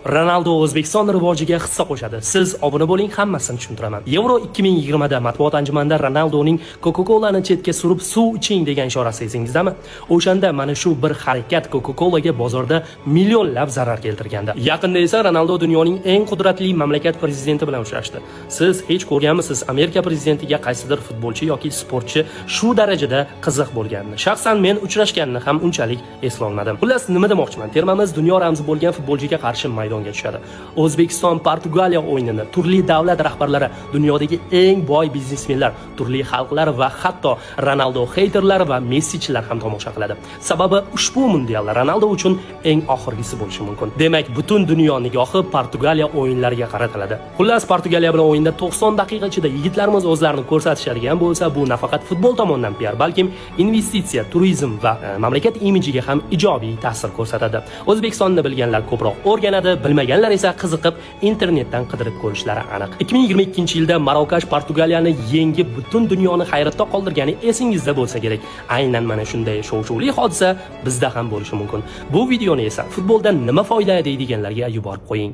Ronaldo O'zbekiston rivojiga hissa qo'shadi. Siz obuna bo'ling, hammasini tushuntiraman. Euro 2020 da matbuot anjumanida Ronaldoning Coca-Cola'ni chetga surib suv iching degan ishorasi esingizdami? O'shanda mana shu bir harakat Coca-Colaga bozorda millionlab zarar keltirgandi. Yaqinda esa Ronaldo dunyoning eng qudratli mamlakat prezidenti bilan uchrashdi. Siz hech ko'rganmisiz, Amerika prezidentiga qaysidir futbolchi yoki sportchi shu darajada qiziq bo'lganini? Shaxsan men uchrashganini ham unchalik eslolmadim. Xullas, nima demoqchiman? Termamiz dunyo ramzi bo'lgan futbolchiga qarshi maydonga tushadi. O'zbekiston Portugaliya o'yinini turli davlat rahbarlari, dunyodagi eng boy biznesmenlar, turli xalqlar va hatto Ronaldo heyterlari va Messichilar ham tomosha qiladi. Sababi ushbu mundiallar Ronaldo uchun eng oxirgisi bo'lishi mumkin. Demak, butun dunyo nigohi Portugaliya o'yinlariga qaratiladi. Xullas, Portugaliya bilan o'yinda 90 daqiqa ichida yigitlarimiz o'zlarini ko'rsatishadigan bo'lsa, bu nafaqat futbol tomonidan PR, balkim investitsiya, turizm va mamlakat imijiga ham ijobiy ta'sir ko'rsatadi. O'zbekistonni bilganlar ko'proq o'rganadi, bilmaganlar esa qiziqib internetdan qidirib ko'rishlari aniq. 2022-yilda Marokash Portugaliyani yengib butun dunyoni hayratda qoldirgani esingizda bo'lsa kerak. Aynan mana shunday shov-shuvli hodisa bizda ham bo'lishi mumkin. Bu videoni esa futboldan nima foyda deydiganlarga yuborib qo'ying.